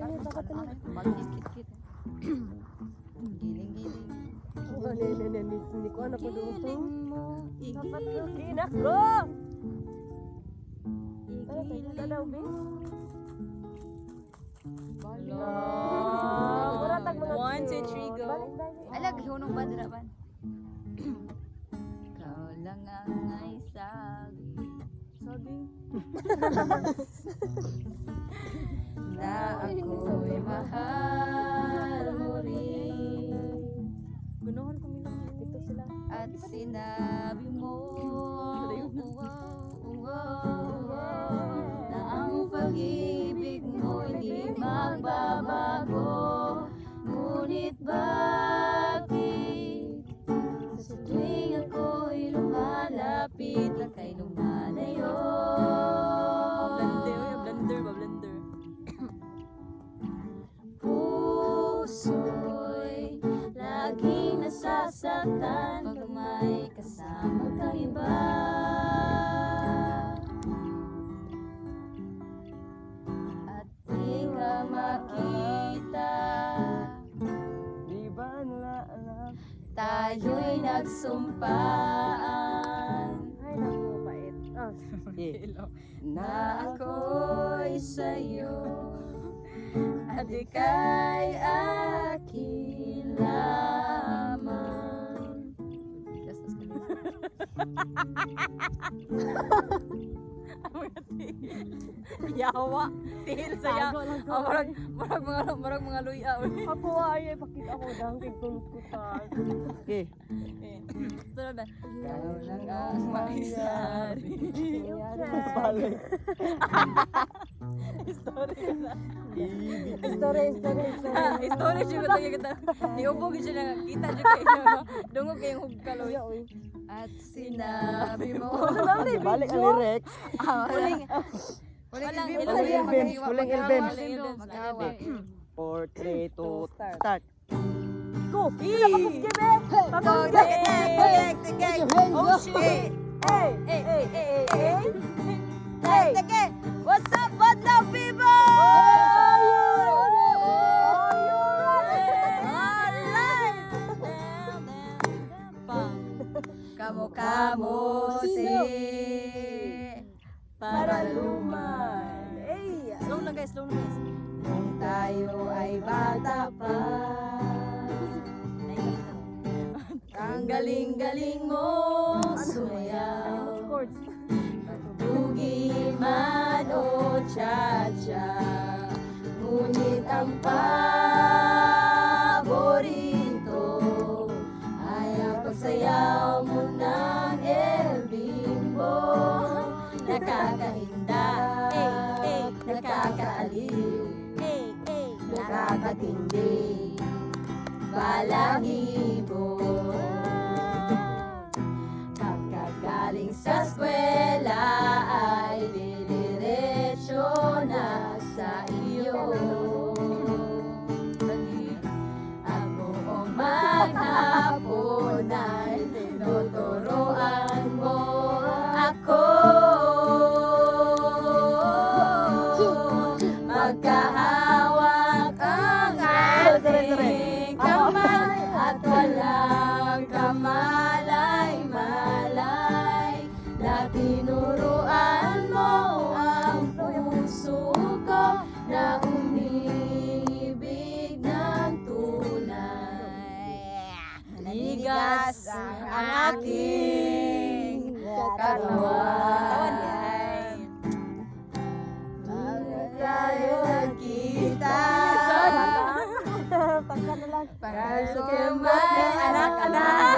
Pagkit-kit. Giling-giling. Hindi ko anak ko doon. Giling mo. Dapat kinak ko! Ano tayo? Sa daw, be? Muratag mga 1, 2, 3, go. Alag, hunong ba diraban? Ikaw lang ang ay sabi na ako'y mahal mo rin. Gunuhan ko milang dito sila. At sinabi mo na ang pag-ibig mo hindi magbabago. Ngunit bakit sa tuwing ako'y lumalapit na kay lumalayo? Blender ba? Blender. Puso'y laging nasasaktan pag may kasama kang iba. At di ka makita, Di ba nalaalam? tayo'y nagsumpaan Ay, naku, pait. na ako'y sa'yo at ika'y akin lamang. Yawa, tihil saya. Marag mga luya. Ako ay pakita ko dang tigtulot ko ta. Okay. Ikaw lang ang maisari. Balik. Story na. Story. Story juga tayo kita. Niubog siya na kita juga kayo. Dungog kayong hugkaloy. At sinabi mo. Balik ang lyrics. Walang Huling ilbems. 4, 3, 2, start. Go! Tapos give it! Tapos give it! Oh shit! Hey! What's up, people? Kamu si Paraluman. Slow lang guys. Nung tayo ay bata pa, ang galing-galing mo sumayaw. Dugi man o cha-cha, ngunit ang paborito ay ang pagsayaw mo ng El Bimbo. Nakakahinda, nakakaaliw, nakakatindi, balahibo. Pagkagaling sa eskwela ay diliretso na sa iyo. Ang buong maghapon ay tinuturuan mo ako. Magkahawak ang ating kamay at walang kamalay-malay na tinuruan mo ang puso ko na umibig ng tunay. Nanigas ang aking katawan. Tayo nagkita para sa may anak-anak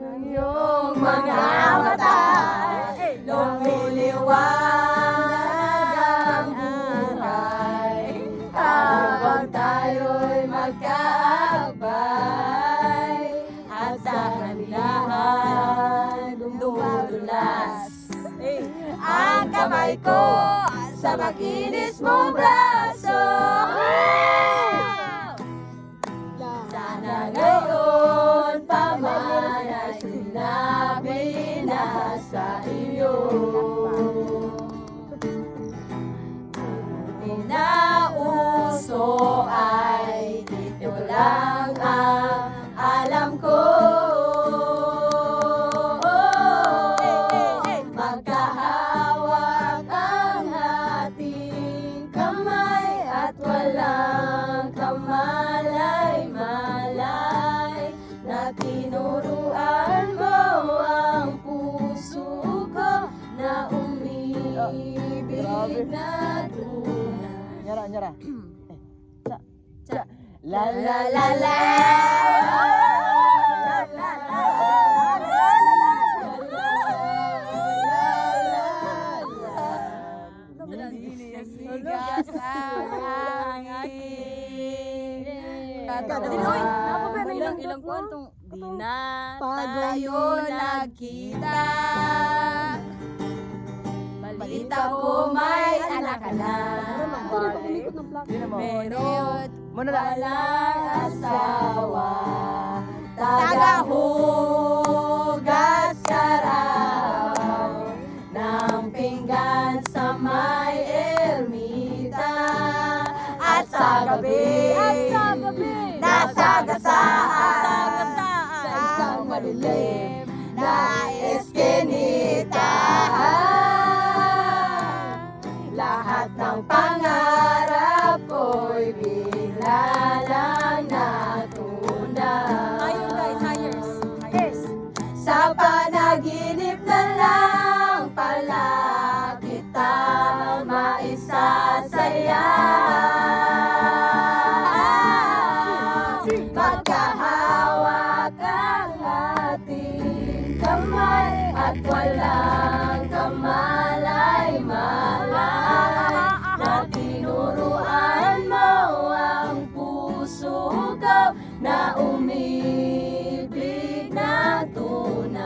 ng iyong mga mata, lumiliwanag ang buhay habang tayo'y magkaakbay at sa kanilahan dumudulas ang kamay ko sa makinis mong braso. Sana ngayon pa man ay sinabi na sa iyo Nyara, nyara. Ca, ca. La la la la. Ilang kwantong di na Tayo tayo nagkita. Balita ko may anak ka na. Sino mo? Pero Muna na. walang asawa. Tagahugas ka raw ng pinggan sa may ermita. At sa gabi, nasagasaan sa isang madilim na eskinita. Lahat ng pangarap ko'y bigla lang natunay. Ayun guys, hires. Sa panaginip na lang pala kita maisasaya. Magkahawak ang ating kamay at walang kamalay-malay na tinuruan mo ang puso ko na umibig na tunay.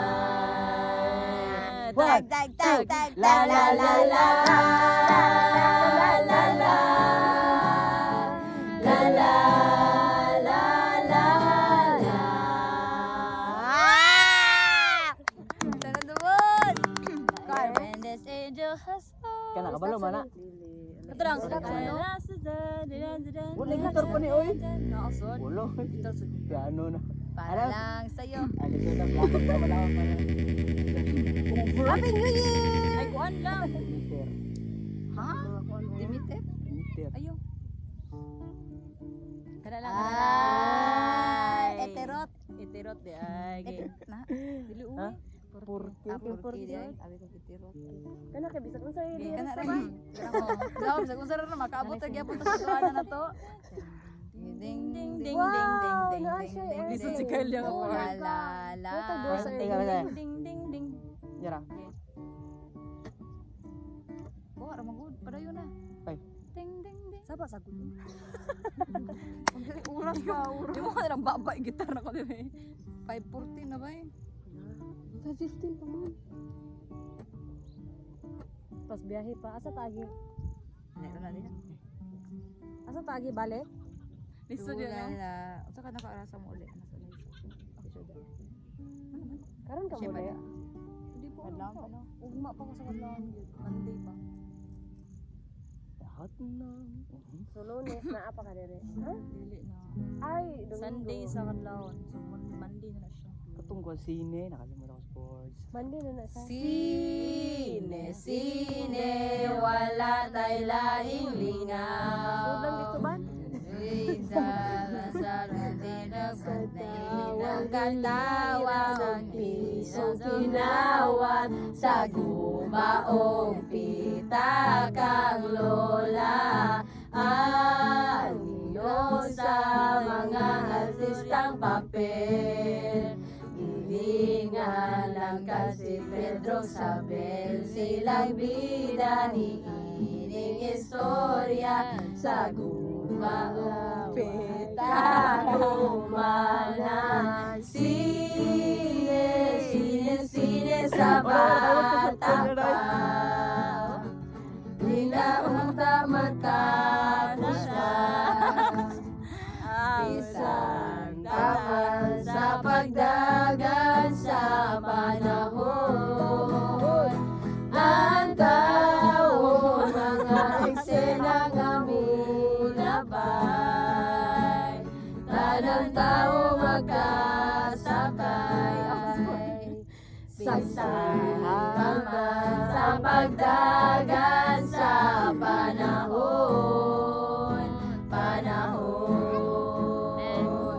Tag, La la la la la la la la la la la la. And this angel has Kana kabalo mana? Ito lang. Wala gitar pa ni oy. Nakasod. Wala. Piano na. Para lang sa'yo. Ano to na black na wala pa na. Happy New Year! Ay, kuhan lang. Meter. Ha? Limited? Meter. Ayun. Kada lang. Ay, eterot. Eterot di ay. Na. Dili uwi. Ha? Purki. Purki di ay. Abi ko eterot. Kana kay bisag unsa Di yung kana lyrics rin. Grabe, sa kung sarap na makaabot na gyapon ta sa tuwanan na to. Ding ding Ding ding Wow, ding ding ding naa ding siya, ding. eh. Lisod si Kyle yung Oh, ako. la la la. Konti ka ba sa'yo? Ding ding ding. Nyara. Oh, ara magud. Padayon na. Ay. Ding ding ding. Saba sa gulo. Uras ka, uras. Di mo ka nang babay gitar na ko di ba? 5:14 na ba eh? 5:15 pa man. Pas biyahe pa asa tagi? Ay, wala din. Asa tagi balik? Lisod yun. ah. Wala. Unsa ka nakaarasa mo ulit? Nasa na isa. Karon ka Siya mo ba na. ya? Hindi po. Kadlaw pa no. Ugma pa ko sa kadlaw. Monday pa. Lahat na. So Lunes na apa ka dire? Ha? Dili na. Ay, Domingo. Sunday sa kadlaw. So Monday na siya. Katungkol sine, nakalimutan ko sports. Monday na na sa. Sine, wala tay laing lingaw. Udang dito ba? Ng katawa ng pisong kinawat sa gumaong pita kang lola. Anyo sa mga artistang papel. Hilingan lang kasi Pedro Sabel. Silang bida ni ining istorya sa gumaong pita kumana. Sine sa bata pa. Di na mata siya. Isang tapat sa pagdagan sa panahon. Ang tao, mga eksenang amunabay. Tanang tao magkasakay. Sa isang tapat sa pagdagan sa panahon.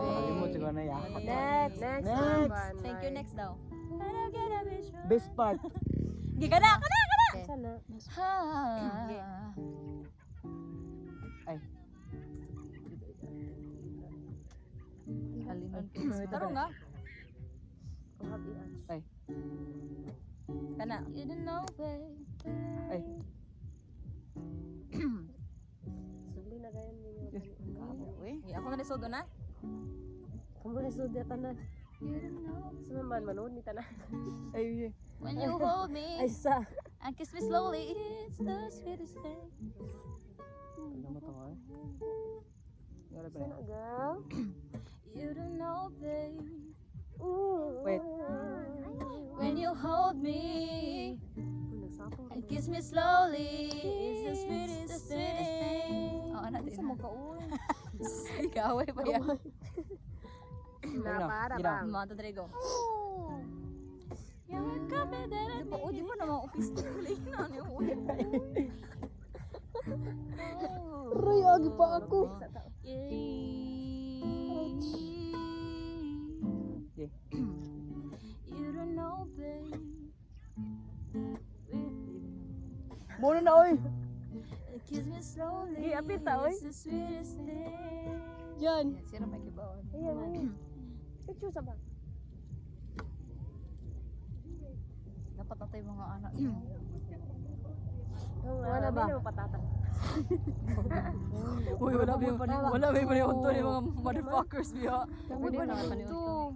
Kalimutan ko na ya. Next. Thank you, next daw. Best part. Gika na! Sa na. Ha. Ay. Tarong nga. Kuhabian. Ay. Kana. You don't know, babe. Ay. Suli na kayo ninyo. Ako na nisodo na. Kamu na sudya tanan. You don't know. Sumaman manood ni tanan. Ay. When you hold me Ay sa. and kiss me slowly, it's the sweetest thing. Ano mo to ha? Wala pa Sana girl. You don't know, babe. Wait. When you hold me Nagsapong. and kiss me slowly, it's the sweetest thing. Oh, ano din? Sa mukha Gaway pa yan. Na para Ginaw. bang. Mga Rodrigo. You're coming that I need. Di ba naman office na na ano yung ulit. Roy, agi pa ako. You don't know, babe. Muna na oy. Kiss me slowly. Gi, apit ta, oy. It's the sweetest thing. Yan. Sino may kibaon? Ayan, ayan. Picture sa bang. Dapat natin yung mga anak. Wala ba? Hindi mo patata. Uy, wala ba yung paniunto ng mga motherfuckers biya. Kami din naman paniunto.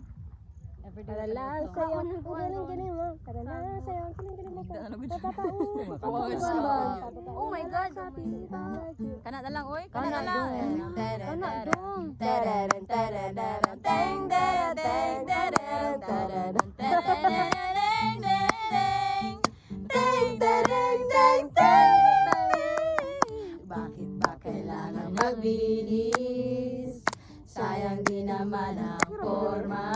Kadalang sayo. Ang galing galing mo. Kadalang sayo. Ang galing galing mo. Oh my God. Kana na lang, oy. Kana na lang. Kana dong. Bakit ba kailangan magbilis? Sayang di naman ang forma.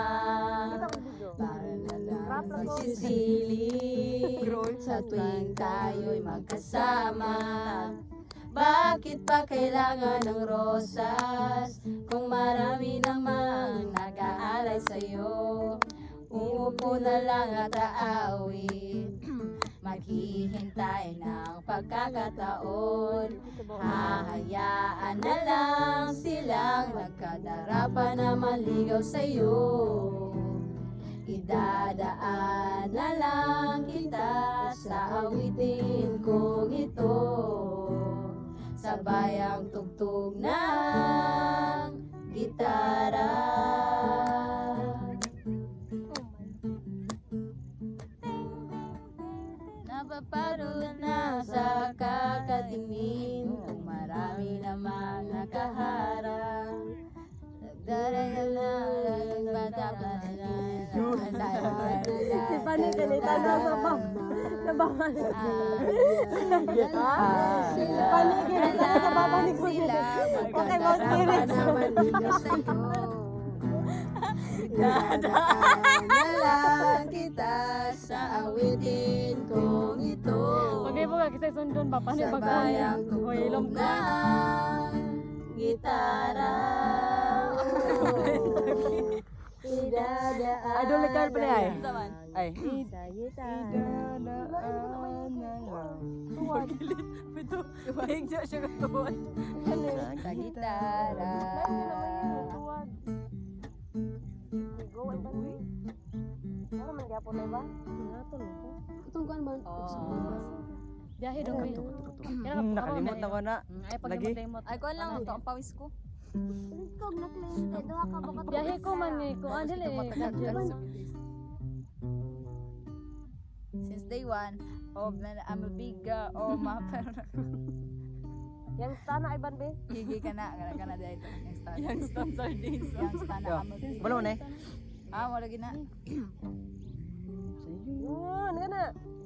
Para na lang magsisilip sa tuwing tayo'y magkasama. Bakit pa kailangan ng rosas kung marami namang nag-aalay sa'yo? Uupo na lang at aawit, maghihintay ng pagkakataon. Hahayaan na lang silang nagkadarapan na maligaw sa'yo. Idadaan na lang kita sa awitin kong ito, sabay ang tugtog ng gitara. Napaparod na sa kakatingin kung marami namang nakaharap. Nagdaraya lang bata Si Pani kanita na sa bang. Nabaman. Si Pani kanita sa baba ni Kuya. Okay, mga spirits. Dadaan na lang kita sa awitin kong ito, Pagay mo ka kasi sundon ba? Paano sabay pag ang tugtog ng gitara. Idadaan. Idol ni Carl pa niya ay. Saman. Ay. Idadaan na lang. Ito, hingga siya katuwan. Sa gitara. Go ay ba? Ano man gyapon na ba? Nato na ko. Itong kuan ba? Biyahe dong kayo. Nakalimot na ko na. Ay, pag Lagi. ay, kuhan lang, ito ang pawis ko. Biyahe ko man ni ko andil eh. Since day one, I'm a big girl, Yang stana ay ban be? higi ka na dito. Yung stan sardines. Yung stan Yo. I'm a big Wala mo na eh. mo lagi na. Ano ka na?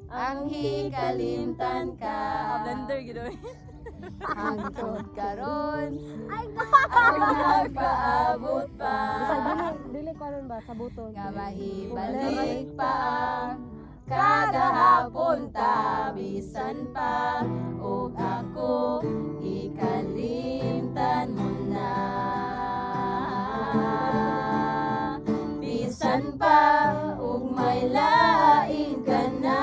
Ang hikalimtan ka. Blender, gito eh. Hangtod karon. Ang nagpaabot pa. Dili ko ba sa buton? Nga maibalik pa ang kagahapon tabisan pa. Ug ako ikalimtan mo na. Bisan pa ug may lain ka na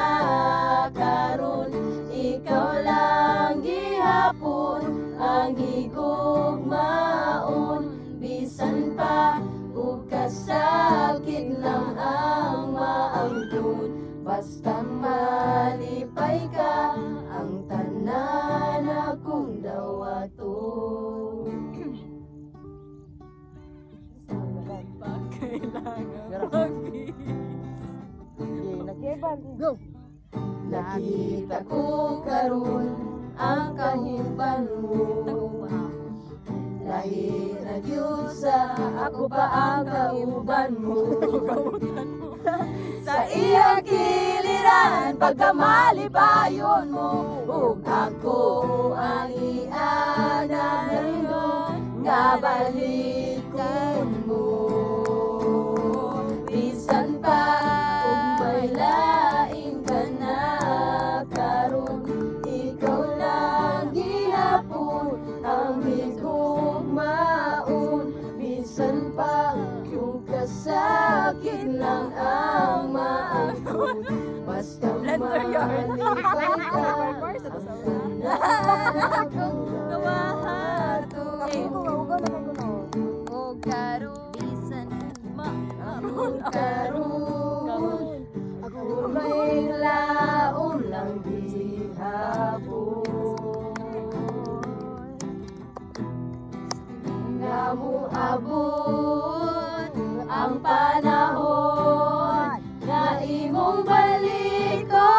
karon Ban. Go. Nakita ko karon ang kahiban mo. Lahi na gyud sa ako pa ang kauban mo. Sa iyang kiliran pagkamalipayon mo ug ako ang iananan nga balikon mo. Bisan pa kung may laing ka na karon ikaw lang gihapon ang higugmaon. Bisan pa kung kasakit lang ang maangkon basta malipay ka akong nawahato. Ugaw na kayo no. O karon bisan Ako karon ako may laon lang gihapon nga moabot ang panahon nga imong balikon.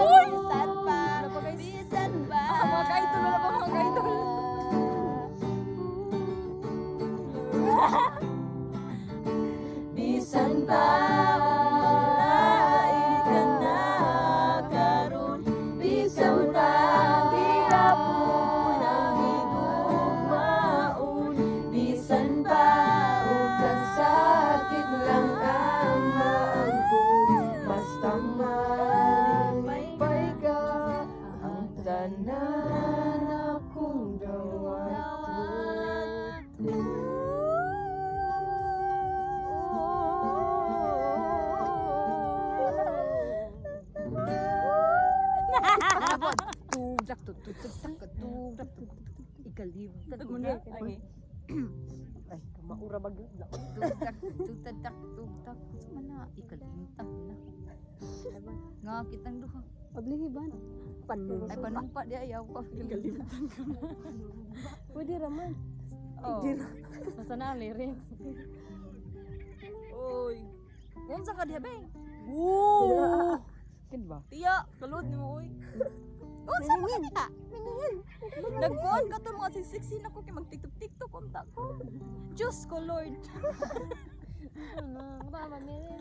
Bisan pa, bisan pa. Mga kaidol na ba mga kaidol? Bisan pa lain ka na karon bisan pa gihapon ang higugmaon. Bisan pa ug kasakit lang ang maangkon basta malipay ka ang tanan akong dawat mo. Tugdak, tugdak, tugdak, tugdak, tugdak. Ikalim. Okay. Ay, maura bagyo. Tugdak, tugdak, tugdak. Mana ikalimtak na. Nga kitang duha. Paglihiban. Ay panumpa di ayaw ko. Ikalimtak. Pwede raman. Oh. Basta na lyrics. Oy. Unsa ka diha beng? Woo! Kin ba? Tiya, kalod ni mo oy. Unsa mo kanina? Nagkuhan ka to mga sisiksi na ko kay mag-tiktok unta ko. Diyos ko Lord. Ano? Tama nila.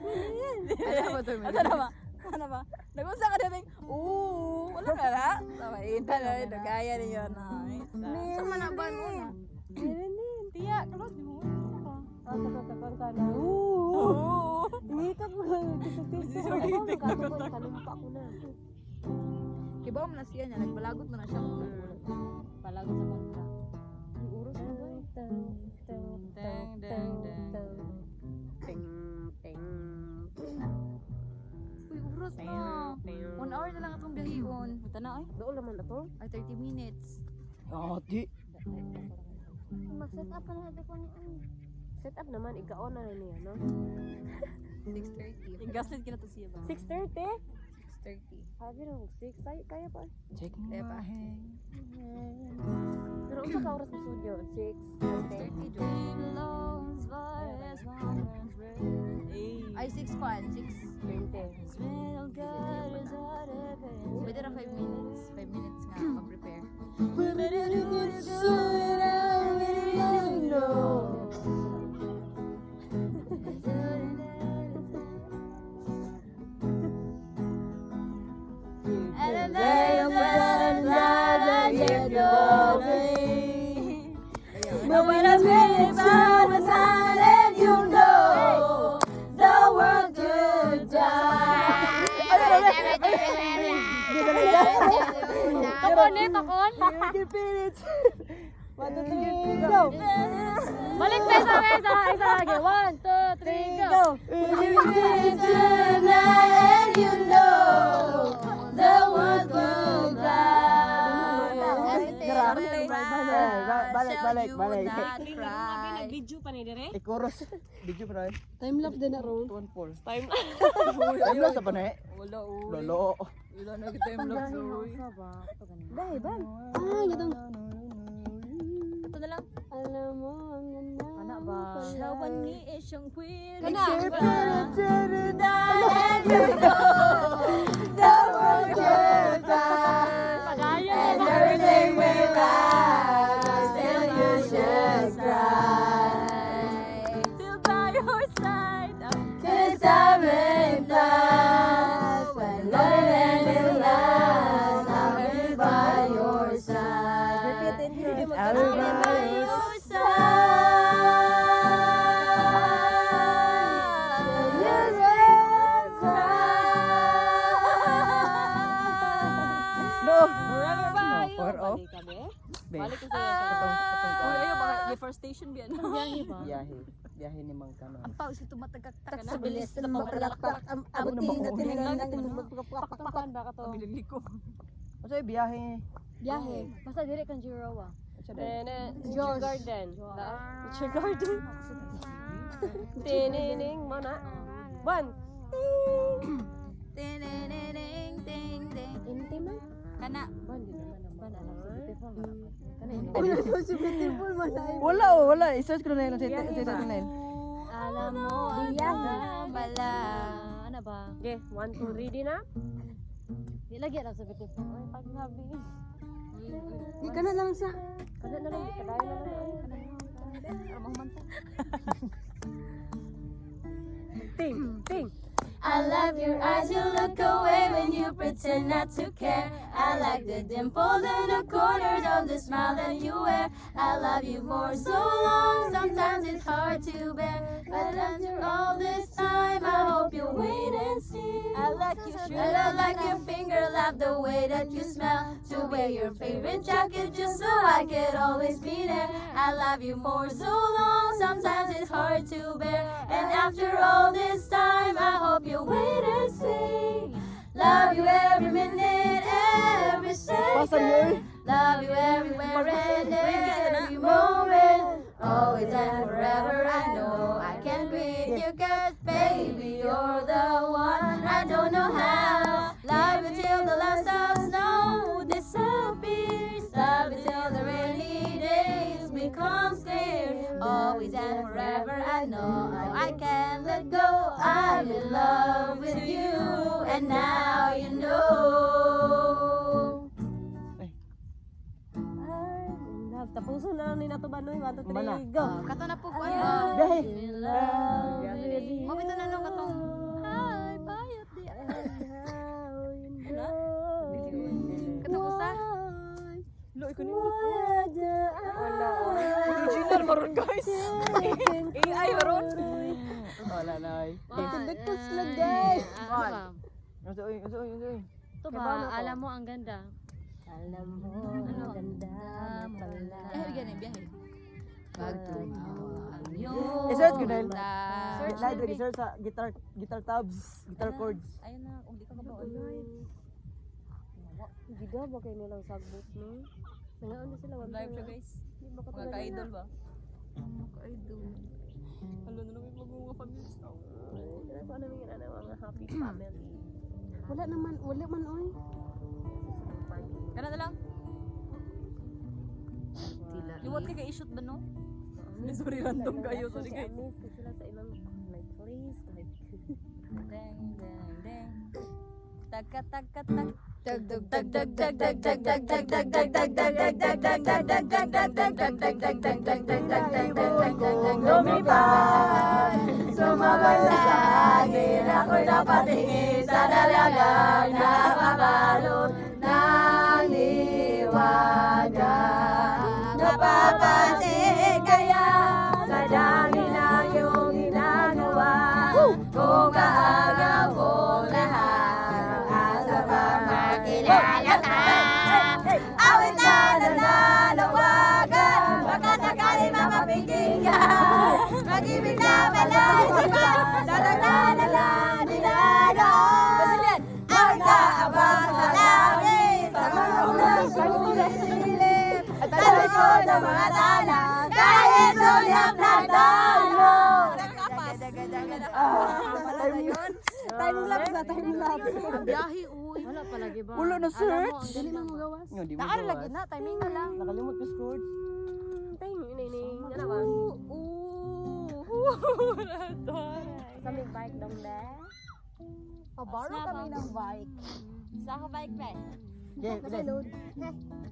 Ano ba? Ano ba? Nag-unsa ka diha beng? Oo, wala ka na. Tama ita na nagaya niyo na. Sa manaban mo na. Tiya, kalod ni mo. Kakakakang ka na. Oo. Ingita mo. Kalumpa ko na. Kibaw mo na siya niya, nagbalagot mo na siya. Palagot sa kontra. Iurus mo ba? Deng, deng, deng. Ting, ting. Uy, uros na. 1 hour na lang atong biyahihon. Buta na ay. Doon naman na to. Ay, 30 minutes. Ati. Mag-set up na natin ko niyan. Set up naman, ikaon na niya, no? 6:30. Gaslit kina to siya ba? 6:30? 6:30. Sabi na, 6. Kaya pa. Check mo Kaya pa. Pero unsa ka oras sa studio? 6:30. 6:30 Ay, 6 pa. 6. 20. Pwede na 5 minutes. 5 minutes nga, mag-prepare. And they will not get your But when I spend by the side and you know the world could die. Takon eh, takon. Go! Balik tayo sa akin, isa lagi. 1, 2, 3, go. Tonight and you know the world could die. Balik. Nag-video pa ni dire. Ikoros. Video pa rin. Time lapse din na ron. 1-4. Time. Time lang sa panay. Wala, uy. Lolo. Wala na kita yung vlog, uy. Dahil ba? Ah, gatong. Ito na lang. Alam mo, ang ganda. Ana ba? Shawan ni isyong pwede. Kana. The world will die. Pagaya And everything will last. Still you should cry. Still by your side. Cause time and dust. When loneliness will last, I'll be by your side. Repeat it, Lord. I'll be by your side. You will cry. No. Forever by you. Or off. Balik ka, be. Be. Balik ka sa Uy, ayo baka deforestation biyan. Biyahe ba? Biyahe. Biyahe ni Mang Kanon. Ang pao si tumatagak-tak Sa bilis na mapalakpak ang abutin at tinilang natin Pakpakan ba ka to? Bilili ko. Kasi biyahe. Biyahe. Basta dire kan Jurawa. Sa day. George Garden. Nature Garden. Tinining mo na. One. Ding ding ding ding. Inti man. Kana. One din naman naman. Anak sa beautiful man. Kana ini. Si Beautiful man ay. Wala oh, wala. I-search ko na yun. Sa tunnel. Alam mo. Biyahe. Bala. Ano ba? Okay, 1, 2, ready na? Di lagi na sa beautiful. Ay, pagsabi. Ika na lang sa. Kada na lang. Kadayo na lang. Ramang manta. Ting. Ting. I love your eyes, you look away when you pretend not to care. I like the dimples in the corners of the smile that you wear. I love you for so long, sometimes it's hard to bear. But after all this time, I hope you'll wait and see. I like you And I like your finger love, the way that you smell. To wear your favorite jacket just so I could always be there. I love you for so long, sometimes it's hard to bear. And after all this time, I hope you'll wait and see. Love you every minute, every second. Love you everywhere and every moment. Always and forever, I know I can quit you, 'cause baby, you're the one. I don't know how. Love you till the last of snow disappears. Love you till the rainy days become clear. Always and forever, I know I can't let go. I'm in love with you, and now you know. Tapuso na lang ni Nato Banoy. 1, 2, 3, Mana? go. Kato na po ko I'm ano. Biyahe. in love with you. Mabito na lang katong. Hi, bayot di. Katong usa. Lo, ikaw ni. Wala. Original maroon guys. AI maroon. Wala na ay. Dagtos na guys. Uso oy, uso oy, uso oy. Ito ba? Alam mo ang ganda. Alam mo, ang ganda mo pala. Eh, gani biyahe. Pagtumawa ang iyong I-search ko dahil. mata. Live lagi search sa guitar tabs, guitar chords. Ayun na, kung di ka kabaon. Gida ba kayo nilang sagbot no? Nangaon na sila. Live siya guys. Di ba Mga katulad ka-idol na? ba? Mga ka-idol. Halo na namin mga families. Ano namin yung mga happy family. Wala naman, wala man oy. Kana na lang. Liwat ka kay-shoot ba no? Sorry, random kayo. Sorry guys. Miss ko sila sa ilang like please like Deng, deng, deng. Taka, taka, tak. Lumipad, sumabay sa hangin. Ako'y napatingin sa dalagang nakabalot ng liwaga. Napapansin kaya sa dami ng iyong ginagawa. Kung kaagaw ko lahat, asa ba makilala ka? Awit na nananawagan, baka sakali mapapigil ka. Mag-ibig na balay sa ba, dadaglalala, dinadaon. Ang kaabang sa langit, sa mga ulang sumisilip, at sa likod ng mga tala, kahit sulyap na talo. Time lapse na, time lapse. Ang biyahe, uy. wala palagi ba? Ulo na search. Dili man mo gawas. Nga, di mo Naano lagi gawas. na, timing na lang. Nakalimot ko chords. Ting, ini ano ba? Kami bike dong be. Pabaro kami ng bike. Sa ako bike ba? Okay, pwede.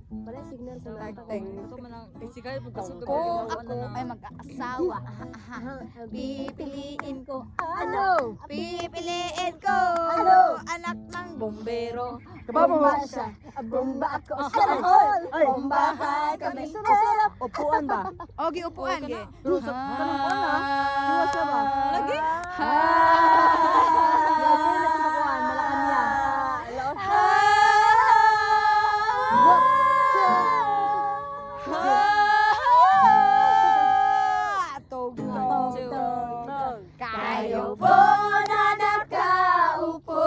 Wala signal sa mga Ito man ang physical pagkasugod. Kung ako ay mag-aasawa, pipiliin ko Ano? Pipiliin ko anak ng bombero. Kababa. siya, bomba ako. Ay, Bombahan kami. upuan ba? Okay, upuan. Okay. Pero sa kanang kuan na. Iwas na ba? Lagi? Ya, sino na sa kuan? Malakan niya. Kayo po na nakaupo,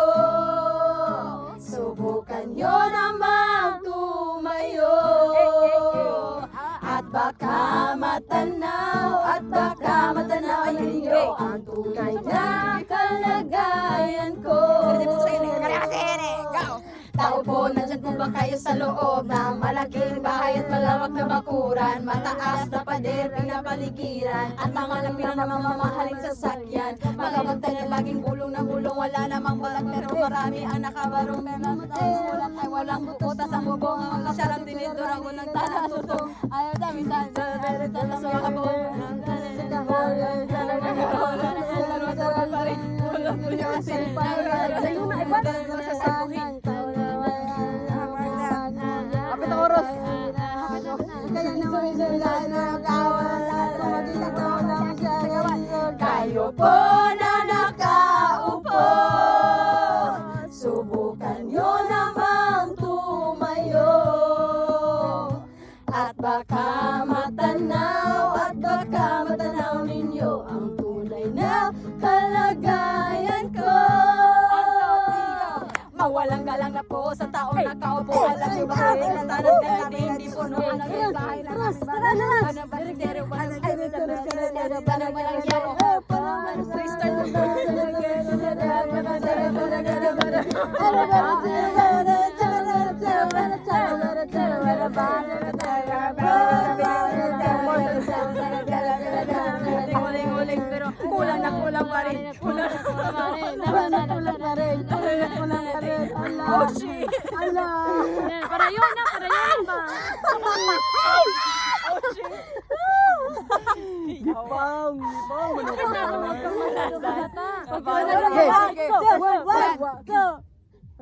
subukan nyo namang tumayo. At baka matanaw ninyo ang tunay na kalagayan ko. Tao po, nandyan po ba kayo sa loob ng malaking bahay at malawak na bakuran? Mataas na pader, pinapaligiran at mga lapinan na mamahaling sasakyan. Mga magtagal laging bulong na bulong, wala namang balag pero marami ang nakabarong. Sulat ay walang butas ang bubong, ang masyarang tinidor ang unang talatutong. Ayaw dami sa mga kabong. Kapit ang oras. Kayo po na nakaupo, subukan nyo namang tumayo. At baka matanaw ninyo ang tunay na kalagayan ko. Mawalang galang na po sa taong nakaupo. Alam niyo ba rin na tanas na namin hindi puno ang naging bahay na ano ba si Tere? Walang yaro. Uling-uling pero kulang pa rin. Kulang pa rin. Oh shit! Para yun ba? Gipang.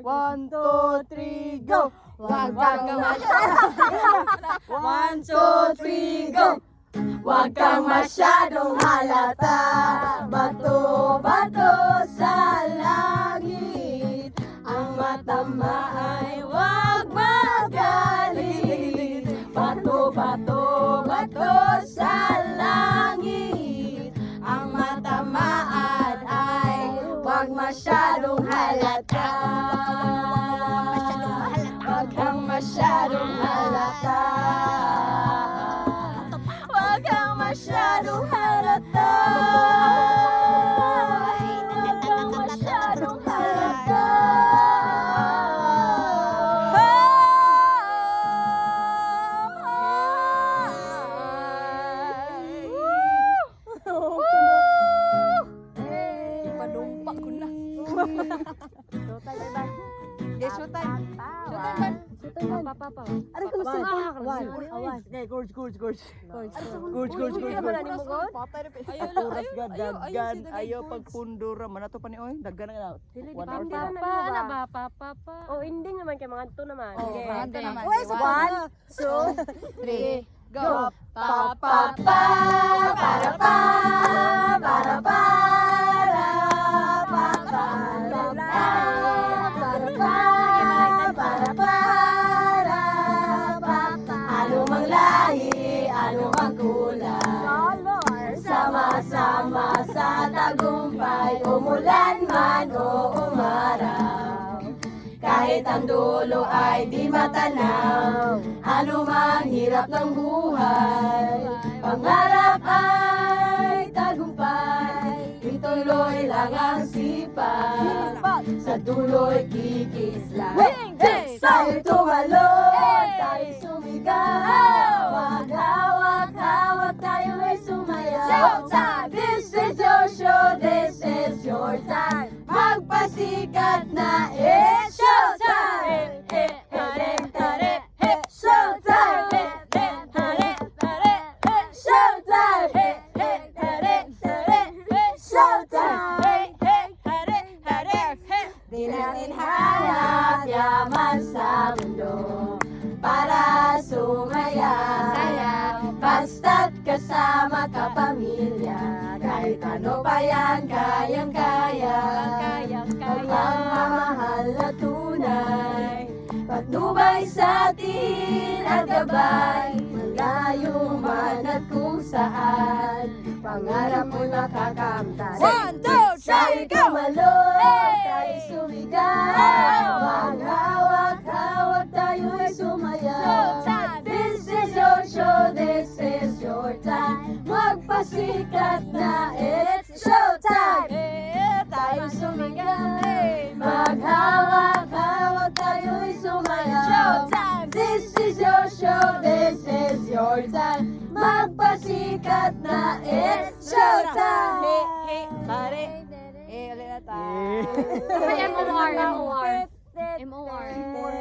One, two, three, go. Wag kang One, two, three, go! Wag kang masyadong halata. Bato-bato sa langit. Ang matama ay wag magalit. Bato-bato sa langit. Ang matamaan ay wag masyadong halata. Wag kang masyadong halata. Wag kang masyadong halata. Wag kang masyadong halata. Ipadumpa ko na. Yes, showtime. Papa. Ano ka gusto? Awan. Okay, course. Course. Oras gad, daggan. Ayaw pagpundura. Manato pa ni Oy. Daggan na. 1 hour Papa pa. na ba? Papa. Oh, ending naman kay mga to naman. Okay. Ito naman. 1, 2, 3, go! Pa pa pa para pa para para pa para para para ano mang lahi, ano mang kulay, sama-sama sa tagumpay, umulan man o umaraw. Kahit ang dulo ay di matanaw, ano mang hirap ng buhay, pangarap ay tagumpay, ituloy lang ang sipag, sa dulo'y kikislang. Tayo tumalon, tayo sumigaw, hawak-hawak tayo ay sumayaw. This is your show, this is your time. Magpasikat na, it's showtime! Showtime! Showtime! Di natin hanap yaman sa mundo para sumaya. Basta't kasama ka pamilya, kahit ano pa yan, kayang-kaya. Pagmamahal na tunay, patnubay sa atin at gabay. Malayo man at kung saan, pangarap mo nakakamtan. 1, 2, 3, go! Tumalon, tayo sumigaw. Maghawak-hawak, tayo'y sumayaw. This is your show, this is your time. Magpasikat na, it's showtime. Tayo sumigaw. Maghawak-hawak, tayo'y sumayaw. This is your show, this is your time. Magpasikat na, it's showtime. Pare. Ulit na tayo. MOR. MOR. MOR.